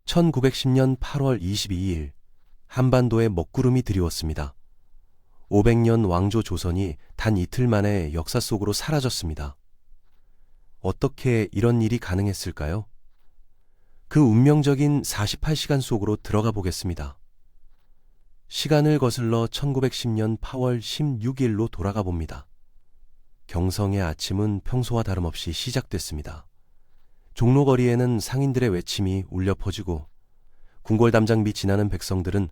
1910년 8월 22일 한반도에 먹구름이 드리웠습니다. 500년 왕조 조선이 단 이틀 만에 역사 속으로 사라졌습니다. 어떻게 이런 일이 가능했을까요? 그 운명적인 48시간 속으로 들어가 보겠습니다. 시간을 거슬러 1910년 8월 16일로 돌아가 봅니다. 경성의 아침은 평소와 다름없이 시작됐습니다. 종로거리에는 상인들의 외침이 울려 퍼지고 궁궐담장 밑 지나는 백성들은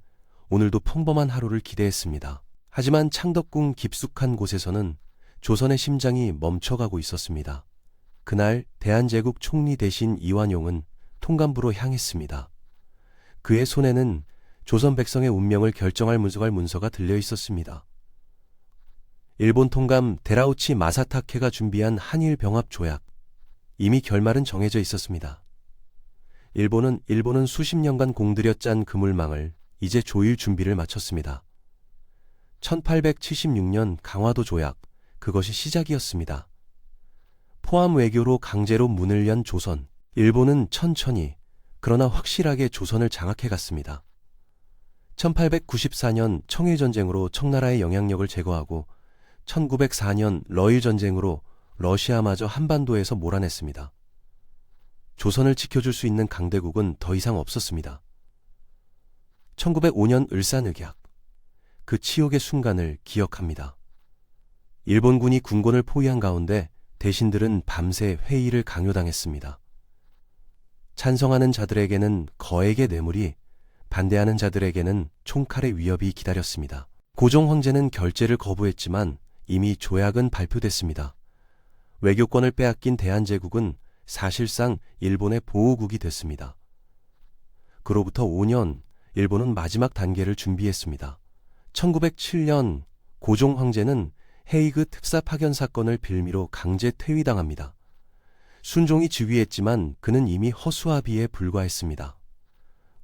오늘도 평범한 하루를 기대했습니다. 하지만 창덕궁 깊숙한 곳에서는 조선의 심장이 멈춰가고 있었습니다. 그날 대한제국 총리 대신 이완용은 통감부로 향했습니다. 그의 손에는 조선 백성의 운명을 결정할 문서가 들려 있었습니다. 일본 통감 데라우치 마사타케가 준비한 한일 병합 조약, 이미 결말은 정해져 있었습니다. 일본은 수십 년간 공들여 짠 그물망을 이제 조일 준비를 마쳤습니다. 1876년 강화도 조약, 그것이 시작이었습니다. 포함 외교로 강제로 문을 연 조선, 일본은 천천히 그러나 확실하게 조선을 장악해 갔습니다. 1894년 청일전쟁으로 청나라의 영향력을 제거하고 1904년 러일전쟁으로 러시아마저 한반도에서 몰아냈습니다. 조선을 지켜줄 수 있는 강대국은 더 이상 없었습니다. 1905년 을사늑약, 그 치욕의 순간을 기억합니다. 일본군이 군권을 포위한 가운데 대신들은 밤새 회의를 강요당했습니다. 찬성하는 자들에게는 거액의 뇌물이, 반대하는 자들에게는 총칼의 위협이 기다렸습니다. 고종 황제는 결제를 거부했지만 이미 조약은 발표됐습니다. 외교권을 빼앗긴 대한제국은 사실상 일본의 보호국이 됐습니다. 그로부터 5년, 일본은 마지막 단계를 준비했습니다. 1907년 고종 황제는 헤이그 특사 파견 사건을 빌미로 강제 퇴위당합니다. 순종이 즉위했지만 그는 이미 허수아비에 불과했습니다.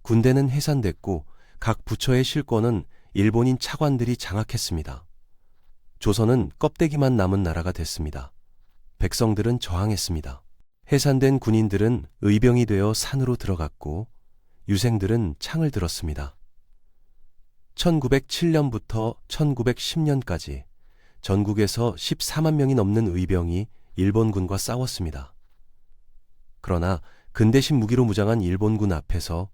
군대는 해산됐고 각 부처의 실권은 일본인 차관들이 장악했습니다. 조선은 껍데기만 남은 나라가 됐습니다. 백성들은 저항했습니다. 해산된 군인들은 의병이 되어 산으로 들어갔고 유생들은 창을 들었습니다. 1907년부터 1910년까지 전국에서 14만 명이 넘는 의병이 일본군과 싸웠습니다. 그러나 근대식 무기로 무장한 일본군 앞에서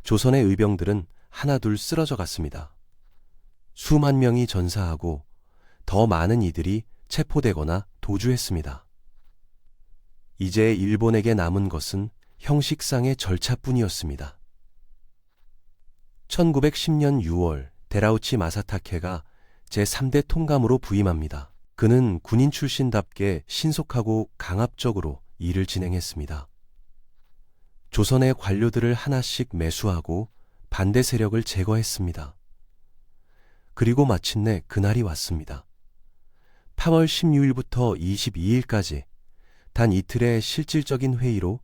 조선의 의병들은 하나둘 쓰러져 갔습니다. 수만 명이 전사하고 더 많은 이들이 체포되거나 도주했습니다. 이제 일본에게 남은 것은 형식상의 절차뿐이었습니다. 1910년 6월 데라우치 마사타케가 제3대 통감으로 부임합니다. 그는 군인 출신답게 신속하고 강압적으로 일을 진행했습니다. 조선의 관료들을 하나씩 매수하고 반대 세력을 제거했습니다. 그리고 마침내 그날이 왔습니다. 8월 16일부터 22일까지 단 이틀의 실질적인 회의로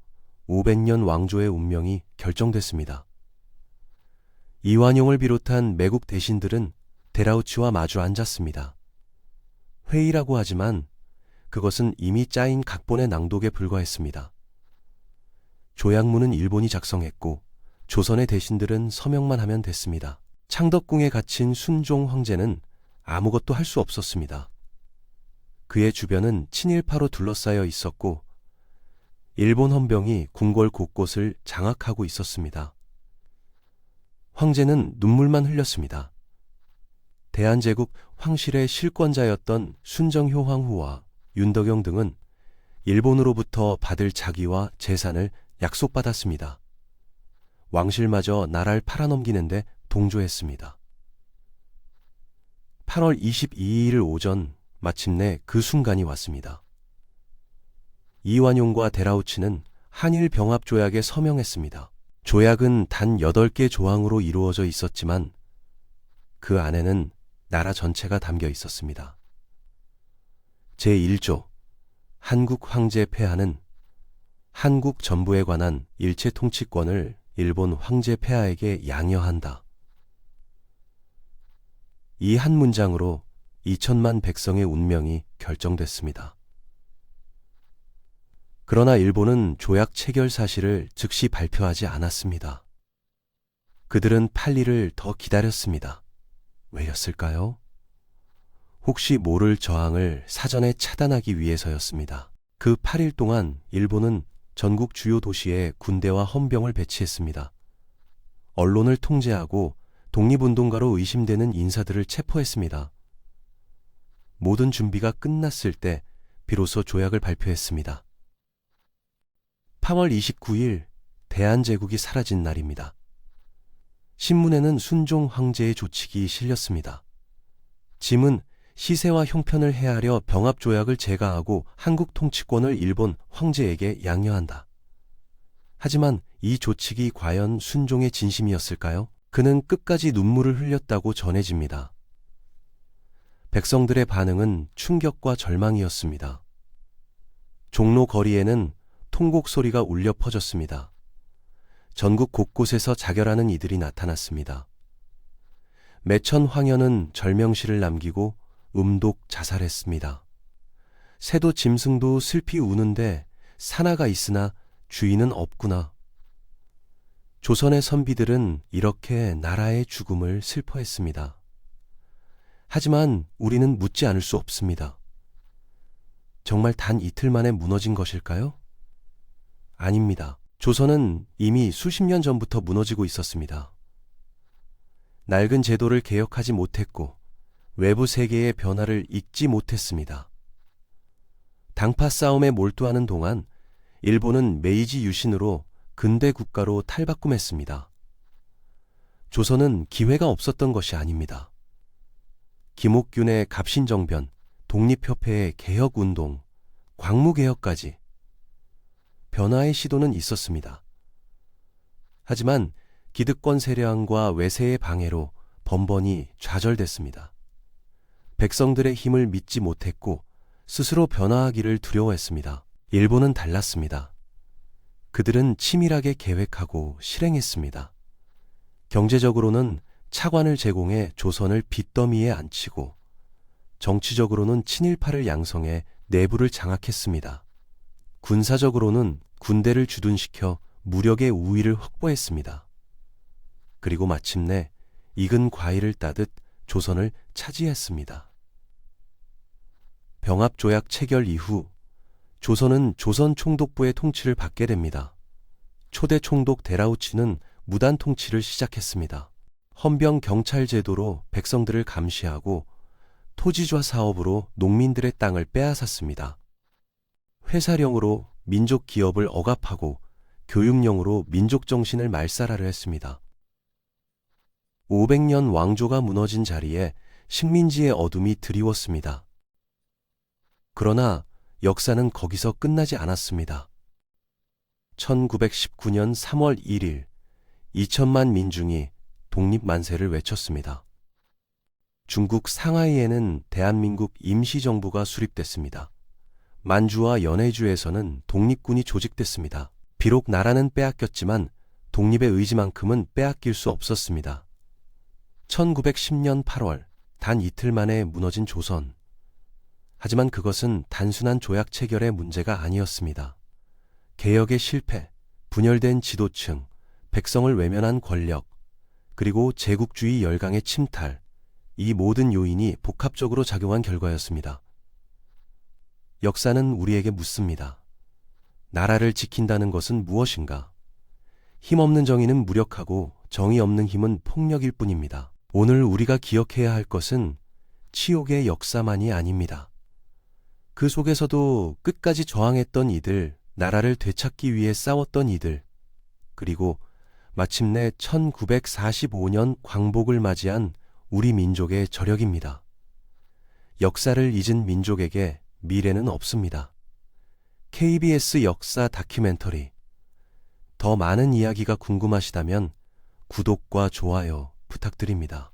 500년 왕조의 운명이 결정됐습니다. 이완용을 비롯한 매국 대신들은 데라우치와 마주 앉았습니다. 회의라고 하지만 그것은 이미 짜인 각본의 낭독에 불과했습니다. 조약문은 일본이 작성했고 조선의 대신들은 서명만 하면 됐습니다. 창덕궁에 갇힌 순종 황제는 아무것도 할 수 없었습니다. 그의 주변은 친일파로 둘러싸여 있었고 일본 헌병이 궁궐 곳곳을 장악하고 있었습니다. 황제는 눈물만 흘렸습니다. 대한제국 황실의 실권자였던 순정효 황후와 윤덕영 등은 일본으로부터 받을 자기와 재산을 약속받았습니다. 왕실마저 나라를 팔아넘기는데 동조했습니다. 8월 22일 오전 마침내 그 순간이 왔습니다. 이완용과 데라우치는 한일 병합 조약에 서명했습니다. 조약은 단 8개 조항으로 이루어져 있었지만 그 안에는 나라 전체가 담겨 있었습니다. 제1조 한국 황제 폐하는 한국 전부에 관한 일체 통치권을 일본 황제 폐하에게 양여한다. 이 한 문장으로 2천만 백성의 운명이 결정됐습니다. 그러나 일본은 조약 체결 사실을 즉시 발표하지 않았습니다. 그들은 8일을 더 기다렸습니다. 왜였을까요? 혹시 모를 저항을 사전에 차단하기 위해서였습니다. 그 8일 동안 일본은 전국 주요 도시에 군대와 헌병을 배치했습니다. 언론을 통제하고 독립운동가로 의심되는 인사들을 체포했습니다. 모든 준비가 끝났을 때 비로소 조약을 발표했습니다. 8월 29일 대한제국이 사라진 날입니다. 신문에는 순종 황제의 조칙이 실렸습니다. 짐은 시세와 형편을 헤아려 병합조약을 제거하고 한국 통치권을 일본 황제에게 양려한다. 하지만 이 조칙이 과연 순종의 진심이었을까요? 그는 끝까지 눈물을 흘렸다고 전해집니다. 백성들의 반응은 충격과 절망이었습니다. 종로 거리에는 통곡 소리가 울려 퍼졌습니다. 전국 곳곳에서 자결하는 이들이 나타났습니다. 매천 황현은 절명시를 남기고 음독 자살했습니다. 새도 짐승도 슬피 우는데 사나가 있으나 주인은 없구나. 조선의 선비들은 이렇게 나라의 죽음을 슬퍼했습니다. 하지만 우리는 묻지 않을 수 없습니다. 정말 단 이틀 만에 무너진 것일까요? 아닙니다. 조선은 이미 수십 년 전부터 무너지고 있었습니다. 낡은 제도를 개혁하지 못했고 외부 세계의 변화를 읽지 못했습니다. 당파 싸움에 몰두하는 동안 일본은 메이지 유신으로 근대 국가로 탈바꿈했습니다. 조선은 기회가 없었던 것이 아닙니다. 김옥균의 갑신정변, 독립협회의 개혁운동, 광무개혁까지 변화의 시도는 있었습니다. 하지만 기득권 세력과 외세의 방해로 번번이 좌절됐습니다. 백성들의 힘을 믿지 못했고 스스로 변화하기를 두려워했습니다. 일본은 달랐습니다. 그들은 치밀하게 계획하고 실행했습니다. 경제적으로는 차관을 제공해 조선을 빚더미에 앉히고 정치적으로는 친일파를 양성해 내부를 장악했습니다. 군사적으로는 군대를 주둔시켜 무력의 우위를 확보했습니다. 그리고 마침내 익은 과일을 따듯 조선을 차지했습니다. 병합조약 체결 이후 조선은 조선 총독부의 통치를 받게 됩니다. 초대 총독 데라우치는 무단 통치를 시작했습니다. 헌병 경찰 제도로 백성들을 감시하고 토지좌 사업으로 농민들의 땅을 빼앗았습니다. 회사령으로 민족 기업을 억압하고 교육령으로 민족 정신을 말살하려 했습니다. 500년 왕조가 무너진 자리에 식민지의 어둠이 드리웠습니다. 그러나 역사는 거기서 끝나지 않았습니다. 1919년 3월 1일 2천만 민중이 독립만세를 외쳤습니다. 중국 상하이에는 대한민국 임시정부가 수립됐습니다. 만주와 연해주에서는 독립군이 조직됐습니다. 비록 나라는 빼앗겼지만 독립의 의지만큼은 빼앗길 수 없었습니다. 1910년 8월 단 이틀 만에 무너진 조선. 하지만 그것은 단순한 조약 체결의 문제가 아니었습니다. 개혁의 실패, 분열된 지도층, 백성을 외면한 권력, 그리고 제국주의 열강의 침탈, 이 모든 요인이 복합적으로 작용한 결과였습니다. 역사는 우리에게 묻습니다. 나라를 지킨다는 것은 무엇인가? 힘없는 정의는 무력하고 정의 없는 힘은 폭력일 뿐입니다. 오늘 우리가 기억해야 할 것은 치욕의 역사만이 아닙니다. 그 속에서도 끝까지 저항했던 이들, 나라를 되찾기 위해 싸웠던 이들, 그리고 마침내 1945년 광복을 맞이한 우리 민족의 저력입니다. 역사를 잊은 민족에게 미래는 없습니다. KBS 역사 다큐멘터리. 더 많은 이야기가 궁금하시다면 구독과 좋아요 부탁드립니다.